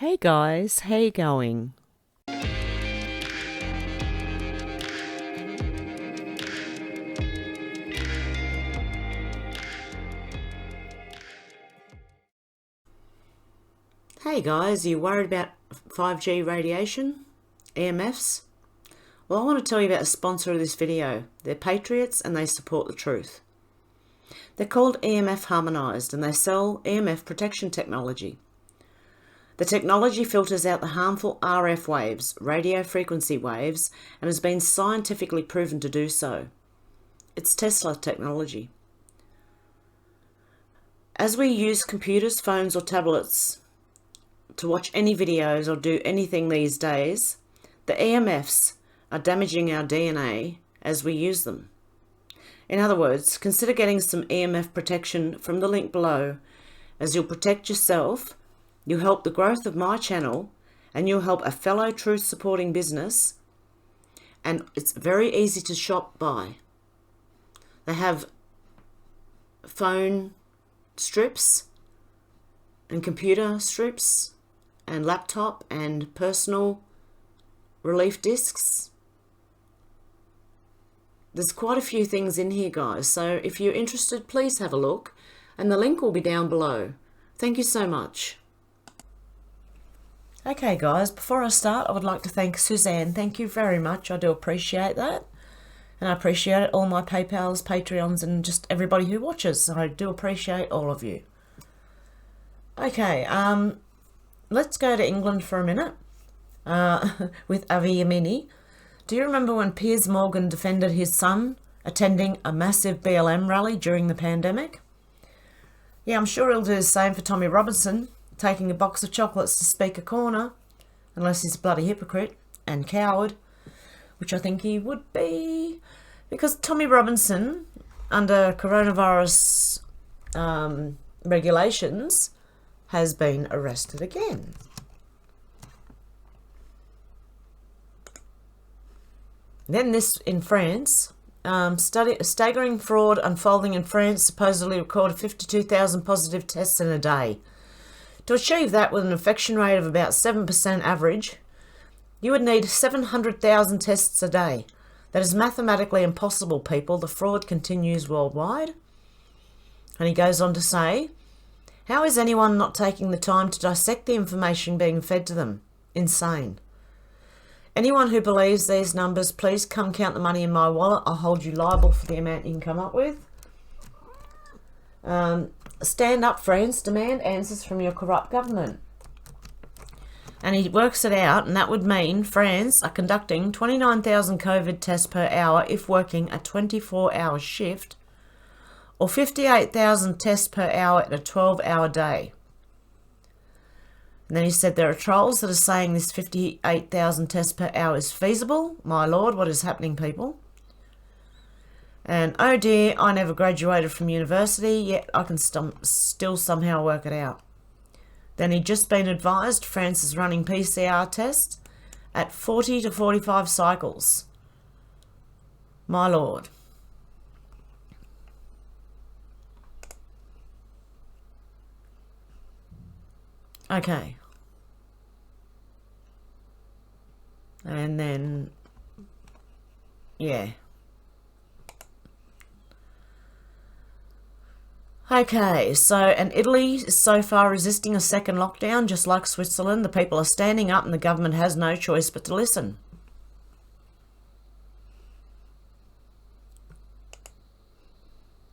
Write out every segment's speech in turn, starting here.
Hey guys, how you going? Hey guys, are you worried about 5G radiation? EMFs? Well, I want to tell you about a sponsor of this video. They're patriots and they support the truth. They're called EMF Harmonised and they sell EMF protection technology. The technology filters out the harmful RF waves, radio frequency waves, and has been scientifically proven to do so. It's Tesla technology. As we use computers, phones or tablets to watch any videos or do anything these days, the EMFs are damaging our DNA as we use them. In other words, consider getting some EMF protection from the link below, as you'll protect yourself, you'll help the growth of my channel, and you'll help a fellow truth supporting business, and it's very easy to shop by. They have phone strips and computer strips and laptop and personal relief discs. There's quite a few things in here, guys, so if you're interested, please have a look, and the link will be down below. Thank you so much. Okay guys, before I start, I would like to thank Suzanne. Thank you very much. I do appreciate that. And I appreciate all my PayPals, Patreons, and just everybody who watches. I do appreciate all of you. Okay, let's go to England for a minute with Avi Yamini. Do you remember when Piers Morgan defended his son attending a massive BLM rally during the pandemic? Yeah, I'm sure he'll do the same for Tommy Robinson, taking a box of chocolates to Speaker Corner, unless he's a bloody hypocrite and coward, which I think he would be, because Tommy Robinson, under coronavirus regulations, has been arrested again. Then this in France, staggering fraud unfolding in France, supposedly recorded 52,000 positive tests in a day. To achieve that with an infection rate of about 7% average, you would need 700,000 tests a day. That is mathematically impossible, people. The fraud continues worldwide. And he goes on to say, how is anyone not taking the time to dissect the information being fed to them? Insane. Anyone who believes these numbers, please come count the money in my wallet. I'll hold you liable for the amount you can come up with. Stand up, France. Demand answers from your corrupt government. And he works it out, and that would mean France are conducting 29,000 COVID tests per hour if working a 24-hour shift, or 58,000 tests per hour in a 12-hour day. And then he said there are trolls that are saying this 58,000 tests per hour is feasible. My lord, what is happening, people? And oh dear, I never graduated from university, yet I can still somehow work it out. Then he'd just been advised France is running PCR tests at 40 to 45 cycles. My lord. Okay. And then, yeah. Okay, so, and Italy is so far resisting a second lockdown, just like Switzerland. The people are standing up and the government has no choice but to listen.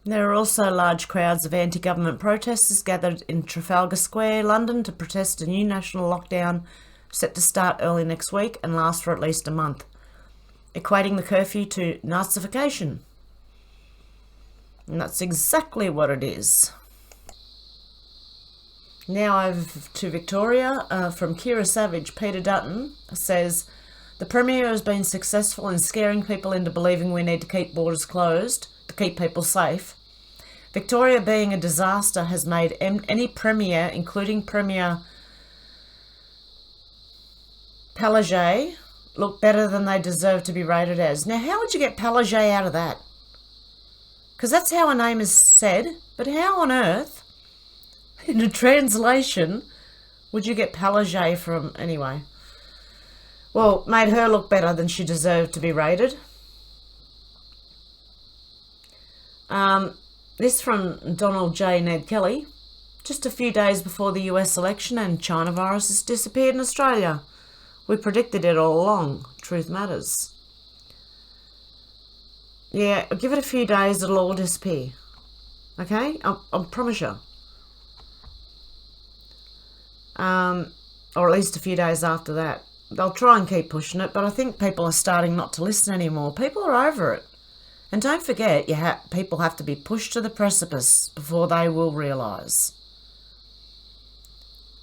There are also large crowds of anti-government protesters gathered in Trafalgar Square, London, to protest a new national lockdown set to start early next week and last for at least a month, equating the curfew to Nazification. And that's exactly what it is. Now over to Victoria, from Kira Savage. Peter Dutton says, the Premier has been successful in scaring people into believing we need to keep borders closed to keep people safe. Victoria, being a disaster, has made any Premier, including Premier Parler, look better than they deserve to be rated as. Now, how would you get Parler out of that? Because that's how her name is said, but how on earth, in a translation, Would you get Parler from... Anyway. Well, made her look better than she deserved to be rated. This from Donald J. Ned Kelly. Just a few days before the US election and China virus has disappeared in Australia. We predicted it all along. Truth matters. Yeah, give it a few days, it'll all disappear. Okay? I promise you. Or at least a few days after that. They'll try and keep pushing it, but I think people are starting not to listen anymore. People are over it. And don't forget, people have to be pushed to the precipice before they will realise.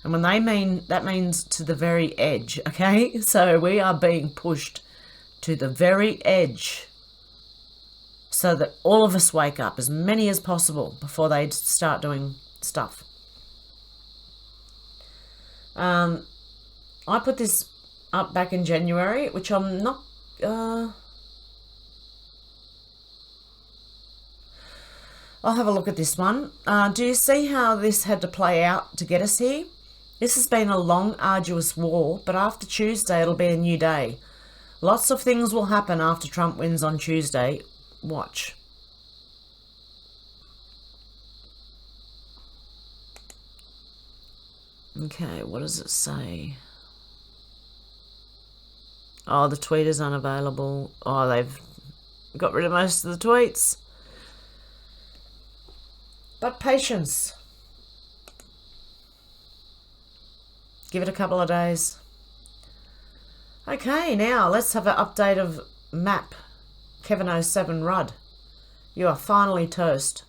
And when they mean, that means to the very edge, okay? So we are being pushed to the very edge so that all of us wake up, as many as possible, before they start doing stuff. I put this up back in January, which I'm not... I'll have a look at this one. Do you see how this had to play out to get us here? This has been a long, arduous war, but after Tuesday it'll be a new day. Lots of things will happen after Trump wins on Tuesday. Watch. Okay, what does it say? Oh, the tweet is unavailable. Oh, they've got rid of most of the tweets. But patience. Give it a couple of days. Okay, now let's have an update of map. Kevin 07 Rudd. You are finally toast.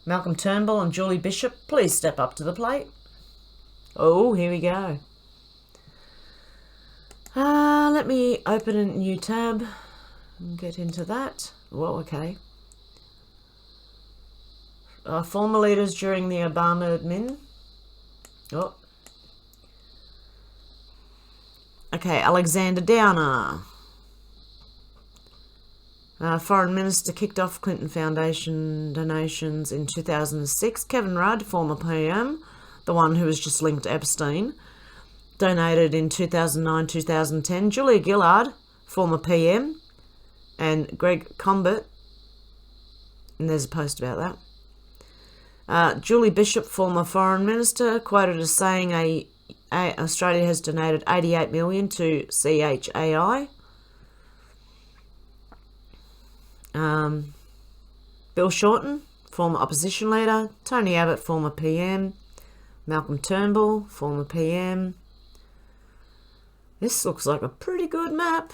Malcolm Turnbull and Julie Bishop, please step up to the plate. Oh, here we go. Let me open a new tab and get into that. Whoa, okay. Former leaders during the Obama admin. Oh. Okay, Alexander Downer. Foreign Minister kicked off Clinton Foundation donations in 2006. Kevin Rudd, former PM, the one who was just linked to Epstein, donated in 2009-2010. Julia Gillard, former PM, and Greg Combet, and there's a post about that. Julie Bishop, former Foreign Minister, quoted as saying Australia has donated $88 million to CHAI. Bill Shorten, former opposition leader. Tony Abbott, former PM. Malcolm Turnbull, former PM. This looks like a pretty good map.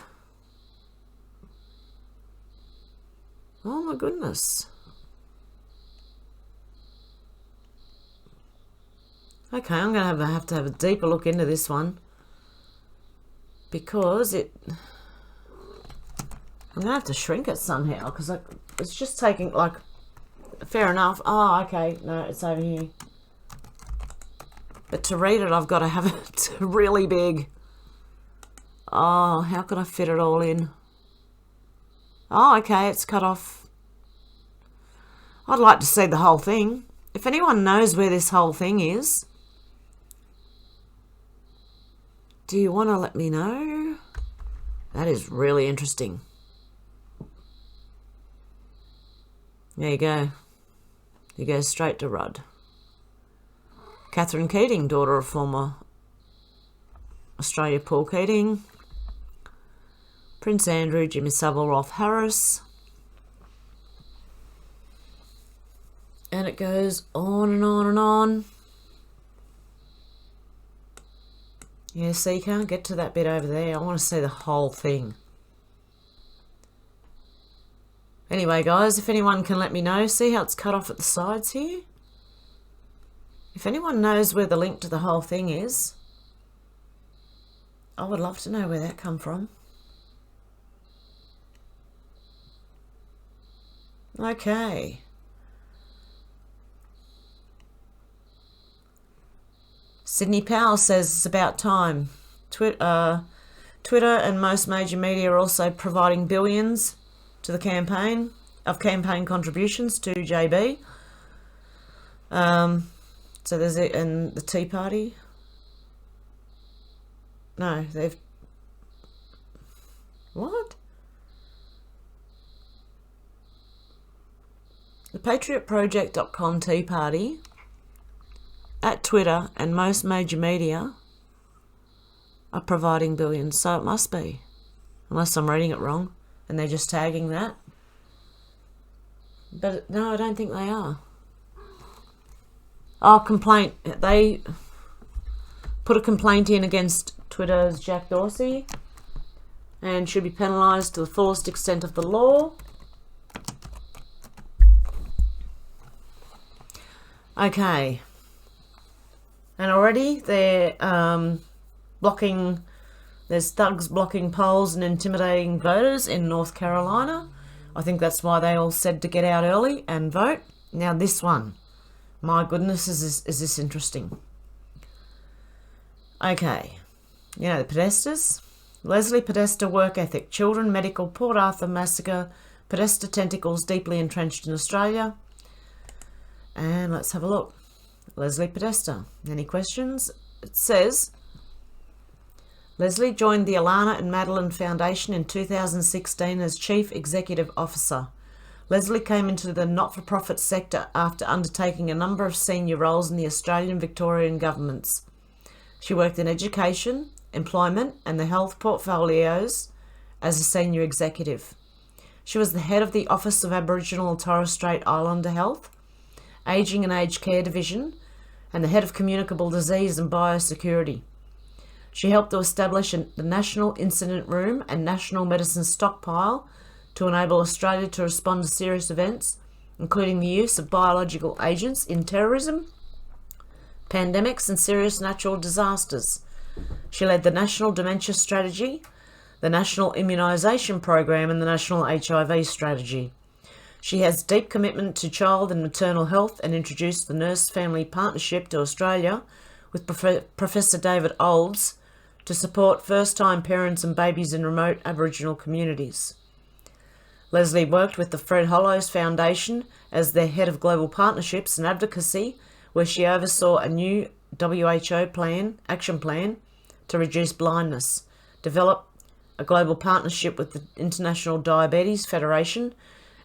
Oh my goodness. Okay, I'm going to have to have a deeper look into this one, because I'm going to have to shrink it somehow, because it's just taking, like, fair enough. Oh, okay, no, it's over here. But to read it, I've got to have it really big. Oh, how can I fit it all in? Oh, okay, it's cut off. I'd like to see the whole thing. If anyone knows where this whole thing is, do you want to let me know? That is really interesting. There you go. You go straight to Rudd. Catherine Keating, daughter of former Australia Paul Keating. Prince Andrew, Jimmy Savile, Rolf Harris. And it goes on and on and on. Yeah, so you can't get to that bit over there. I want to see the whole thing. Anyway, guys, if anyone can let me know, see how it's cut off at the sides here? If anyone knows where the link to the whole thing is, I would love to know where that come from. Okay. Sydney Powell says it's about time. Twitter and most major media are also providing billions to the campaign contributions to JB. So there's it, and the Tea Party. No, they've... What? The PatriotProject.com Tea Party at Twitter and most major media are providing billions, so it must be. Unless I'm reading it wrong and they're just tagging that. But no, I don't think they are. Oh, complaint. They put a complaint in against Twitter's Jack Dorsey and should be penalised to the fullest extent of the law. Okay. And already they're blocking, there's thugs blocking polls and intimidating voters in North Carolina. I think that's why they all said to get out early and vote. Now this one. My goodness, is this interesting. Okay. You know the Podestas? Leslie Podesta work ethic. Children, medical, Port Arthur massacre. Podesta tentacles deeply entrenched in Australia. And let's have a look. Leslie Podesta. Any questions? It says, Leslie joined the Alana and Madeline Foundation in 2016 as Chief Executive Officer. Leslie came into the not-for-profit sector after undertaking a number of senior roles in the Australian Victorian governments. She worked in education, employment and the health portfolios as a senior executive. She was the head of the Office of Aboriginal and Torres Strait Islander Health, Ageing and Aged Care Division, and the head of Communicable Disease and Biosecurity. She helped to establish the National Incident Room and National Medicine Stockpile to enable Australia to respond to serious events, including the use of biological agents in terrorism, pandemics and serious natural disasters. She led the National Dementia Strategy, the National Immunisation Program and the National HIV Strategy. She has deep commitment to child and maternal health and introduced the Nurse-Family Partnership to Australia with Professor David Olds to support first-time parents and babies in remote Aboriginal communities. Leslie worked with the Fred Hollows Foundation as their head of global partnerships and advocacy, where she oversaw a new WHO action plan to reduce blindness, develop a global partnership with the International Diabetes Federation,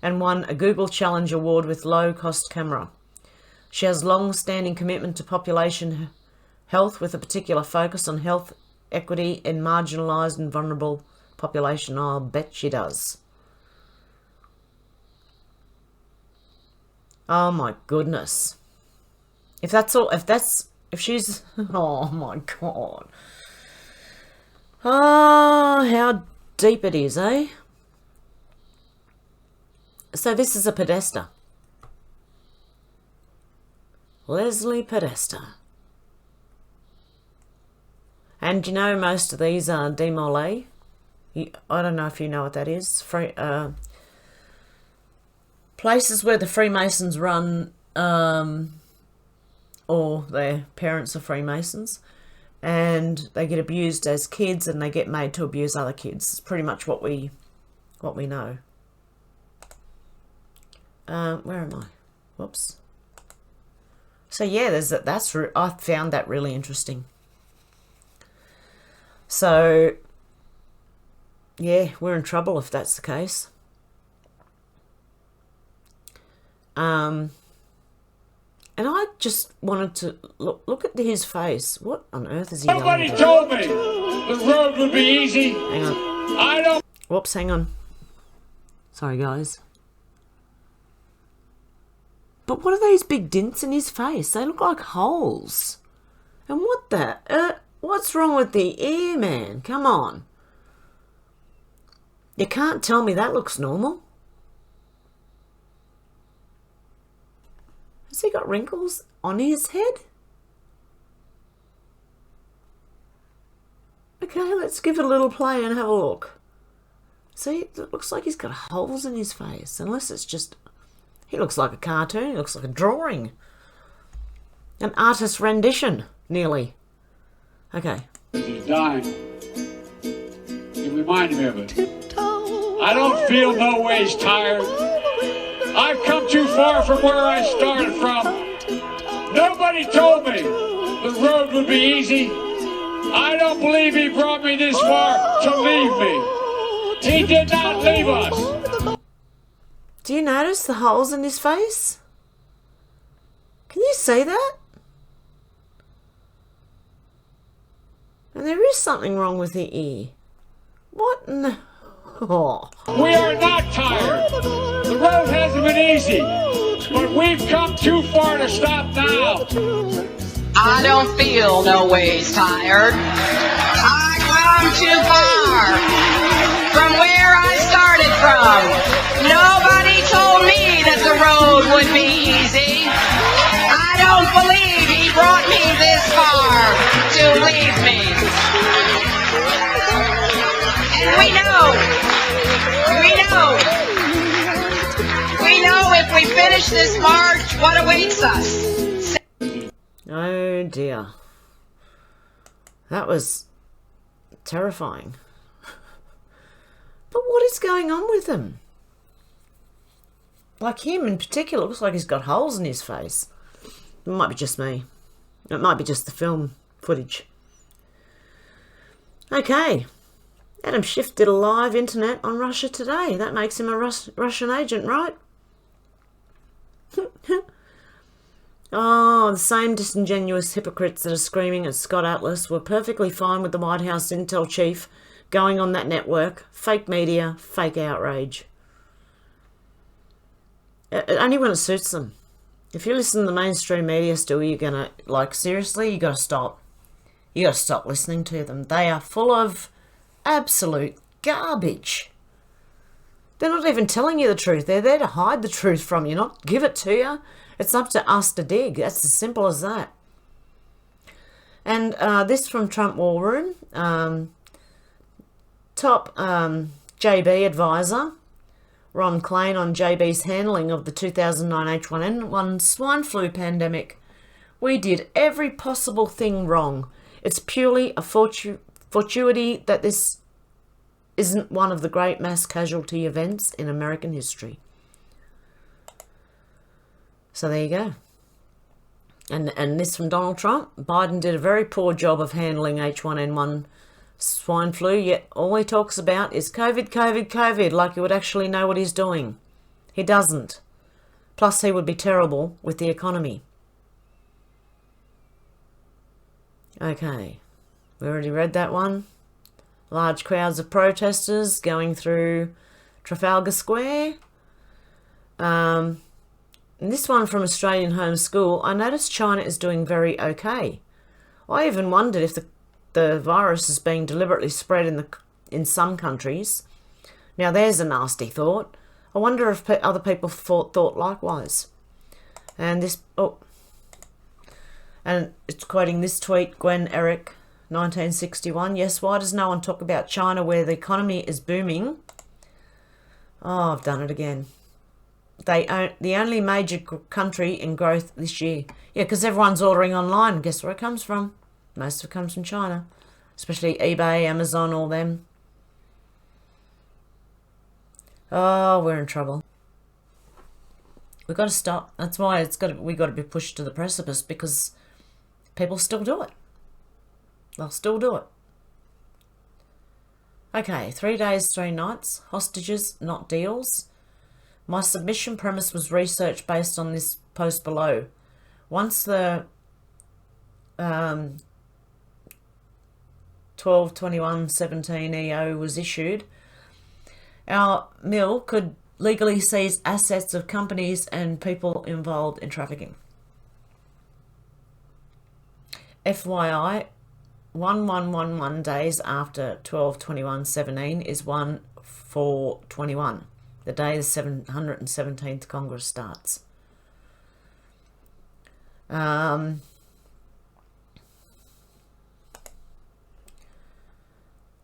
and won a Google Challenge Award with low-cost camera. She has long-standing commitment to population health with a particular focus on health equity in marginalised and vulnerable population. I'll bet she does. Oh my goodness. If she's, oh my God. Oh, how deep it is, eh? So this is a Podesta. Leslie Podesta. And you know most of these are demolé. I don't know if you know what that is. Places where the Freemasons run, or their parents are Freemasons, and they get abused as kids and they get made to abuse other kids. It's pretty much what we know. Where am I? Whoops. So yeah, I found that really interesting. So yeah, we're in trouble if that's the case. And I just wanted to look at his face. What on earth is he doing? Nobody told me the road would be easy. Hang on. Whoops, hang on. Sorry, guys. But what are these big dints in his face? They look like holes. And what's wrong with the ear, man? Come on. You can't tell me that looks normal. Has he got wrinkles on his head? Okay, let's give it a little play and have a look. See, it looks like he's got holes in his face. Unless it's just... He looks like a cartoon. He looks like a drawing. An artist's rendition, nearly. Okay. He's dying. You remind me of it. I don't feel no ways tired. I've come too far from where I started from. Nobody told me the road would be easy. I don't believe he brought me this far to leave me. He did not leave us. Do you notice the holes in his face? Can you see that? And there is something wrong with the ear. What in the... Oh. We are not tired. The road hasn't been easy, but we've come too far to stop now. I don't feel no ways tired. I come too far from where I started from. Nobody told me that the road would be easy. I don't believe he brought me this far to leave me. And we know if we finish this march, what awaits us. Oh dear. That was terrifying. But what is going on with him? Like him in particular, looks like he's got holes in his face. It might be just me. It might be just the film footage. Okay. Adam Schiff did a live internet on Russia Today. That makes him a Russian agent, right? Oh, the same disingenuous hypocrites that are screaming at Scott Atlas were perfectly fine with the White House intel chief going on that network. Fake media, fake outrage. Only when it suits them. If you listen to the mainstream media still, you're going to, like, seriously, you got to stop. You got to stop listening to them. They are full of absolute garbage. They're not even telling you the truth. They're there to hide the truth from you, not give it to you. It's up to us to dig. That's as simple as that. And this from Trump War Room. Top JB advisor, Ron Klain, on JB's handling of the 2009 H1N1 swine flu pandemic. We did every possible thing wrong. It's purely a fortuity that this isn't one of the great mass casualty events in American history. So there you go. And this from Donald Trump. Biden did a very poor job of handling H1N1 swine flu, yet all he talks about is COVID, COVID, COVID, like he would actually know what he's doing. He doesn't. Plus, he would be terrible with the economy. Okay, we already read that one. Large crowds of protesters going through Trafalgar Square. And this one from Australian Homeschool. I noticed China is doing very okay. I even wondered if the virus is being deliberately spread in some countries. Now there's a nasty thought. I wonder if other people thought likewise. And this, and it's quoting this tweet, Gwen Eric, 1961. Yes, why does no one talk about China where the economy is booming? Oh, I've done it again. They own the only major country in growth this year. Yeah, because everyone's ordering online. Guess where it comes from? Most of it comes from China, especially eBay, Amazon, all them. Oh, we're in trouble. We've got to stop. That's why we got to be pushed to the precipice, because people still do it. They'll still do it. Okay, 3 days, 3 nights. Hostages, not deals. My submission premise was research based on this post below. Once the 12/21/17 EO was issued, our mill could legally seize assets of companies and people involved in trafficking. FYI, 1111 days after 12/21/17 is 1/4/21, the day the 717th Congress starts.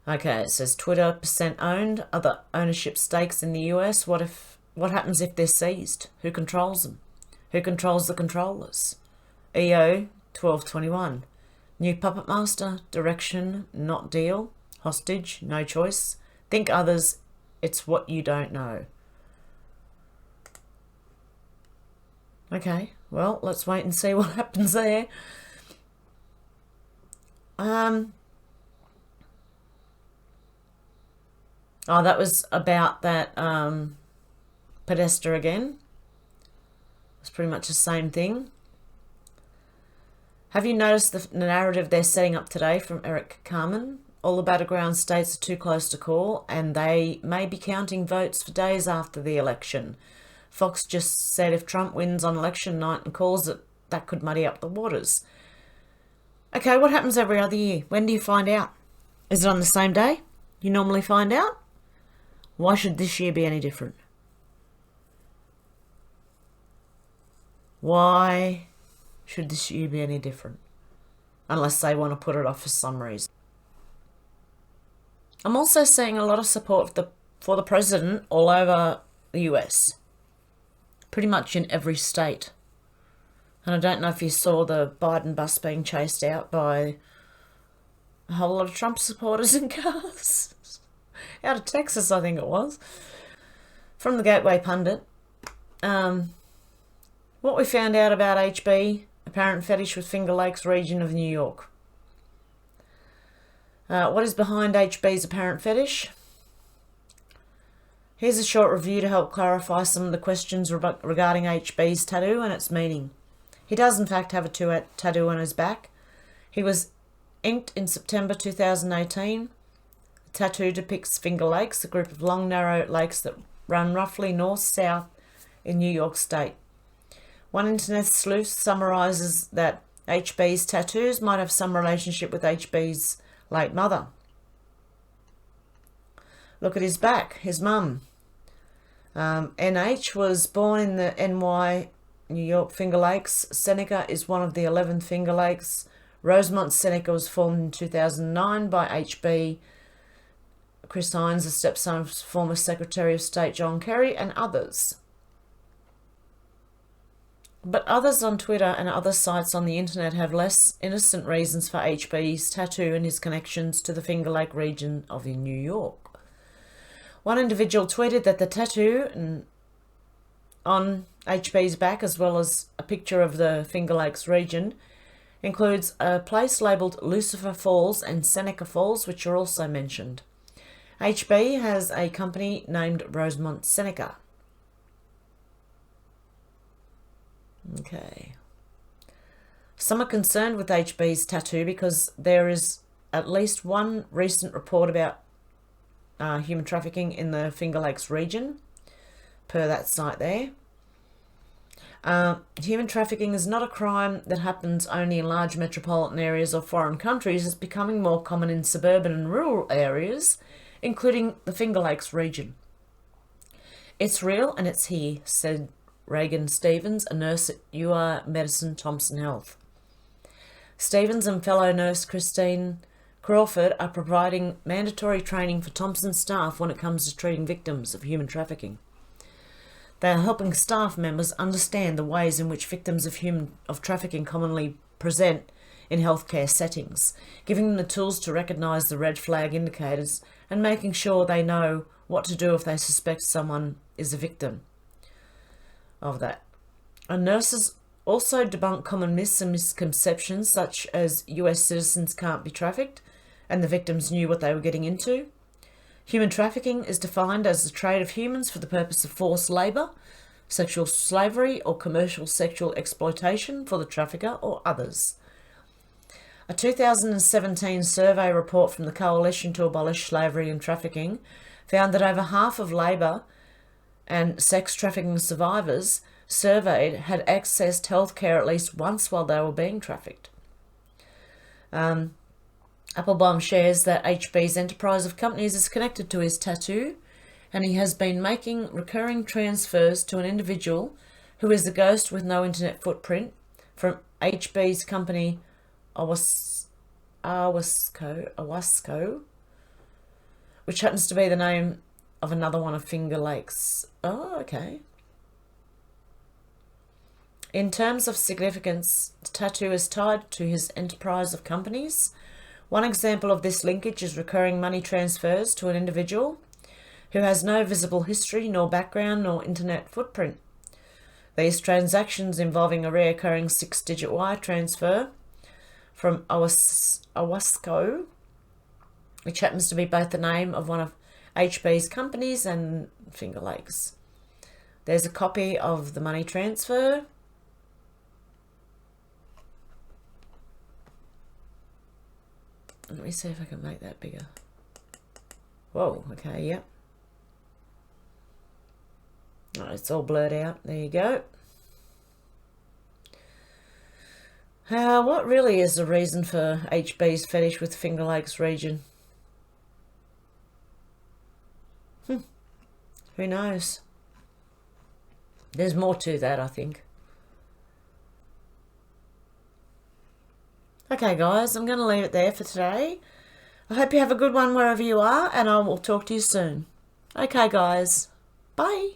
Okay, it says Twitter percent owned, other ownership stakes in the US. What happens if they're seized? Who controls them? Who controls the controllers? EO 12/21. New puppet master, direction, not deal. Hostage, no choice. Think others, it's what you don't know. Okay, well, let's wait and see what happens there. Oh, that was about that Podesta again. It's pretty much the same thing. Have you noticed the narrative they're setting up today from Eric Carmen? All the battleground states are too close to call, and they may be counting votes for days after the election. Fox just said if Trump wins on election night and calls it, that could muddy up the waters. Okay, what happens every other year? When do you find out? Is it on the same day you normally find out? Why should this year be any different? Why should this year be any different? Unless they want to put it off for some reason. I'm also seeing a lot of support for the president all over the US. Pretty much in every state. And I don't know if you saw the Biden bus being chased out by a whole lot of Trump supporters in cars. Out of Texas, I think it was. From the Gateway Pundit. What we found out about HB, apparent fetish with Finger Lakes region of New York. What is behind HB's apparent fetish? Here's a short review to help clarify some of the questions regarding HB's tattoo and its meaning. He does in fact have a tattoo on his back. He was inked in September 2018. The tattoo depicts Finger Lakes, a group of long, narrow lakes that run roughly north-south in New York State. One internet sleuth summarises that HB's tattoos might have some relationship with HB's late mother. Look at his back, his mum. NH was born in the NY, New York Finger Lakes. Seneca is one of the 11 Finger Lakes. Rosemont, Seneca was formed in 2009 by HB. Chris Hines, the stepson of former Secretary of State John Kerry, and others. But others on Twitter and other sites on the internet have less innocent reasons for HB's tattoo and his connections to the Finger Lake region of New York. One individual tweeted that the tattoo on HB's back, as well as a picture of the Finger Lakes region, includes a place labelled Lucifer Falls and Seneca Falls, which are also mentioned. HB has a company named Rosemont Seneca. Okay. Some are concerned with HB's tattoo because there is at least one recent report about human trafficking in the Finger Lakes region, per that site there. Human trafficking is not a crime that happens only in large metropolitan areas or foreign countries. It's becoming more common in suburban and rural areas, including the Finger Lakes region. It's real and it's here, said Reagan Stevens, a nurse at UR Medicine Thompson Health. Stevens and fellow nurse Christine Crawford are providing mandatory training for Thompson staff when it comes to treating victims of human trafficking. They are helping staff members understand the ways in which victims of trafficking commonly present in healthcare settings, giving them the tools to recognise the red flag indicators and making sure they know what to do if they suspect someone is a victim of that. And nurses also debunk common myths and misconceptions such as US citizens can't be trafficked and the victims knew what they were getting into. Human trafficking is defined as the trade of humans for the purpose of forced labour, sexual slavery or commercial sexual exploitation for the trafficker or others. A 2017 survey report from the Coalition to Abolish Slavery and Trafficking found that over half of labour and sex trafficking survivors surveyed had accessed healthcare at least once while they were being trafficked. Applebaum shares that HB's enterprise of companies is connected to his tattoo, and he has been making recurring transfers to an individual who is a ghost with no internet footprint from HB's company Owasco, which happens to be the name of another one of Finger Lakes. Oh, okay. In terms of significance, the tattoo is tied to his enterprise of companies. One example of this linkage is recurring money transfers to an individual who has no visible history, nor background, nor internet footprint. These transactions involving a reoccurring 6-digit wire transfer from Owasco, which happens to be both the name of one of HB's companies and Finger Lakes. There's a copy of the money transfer. Let me see if I can make that bigger. Whoa, okay, yep. Oh, it's all blurred out. There you go. What really is the reason for HB's fetish with Finger Lakes region? Who knows? There's more to that, I think. Okay, guys, I'm going to leave it there for today. I hope you have a good one wherever you are, and I will talk to you soon. Okay, guys. Bye.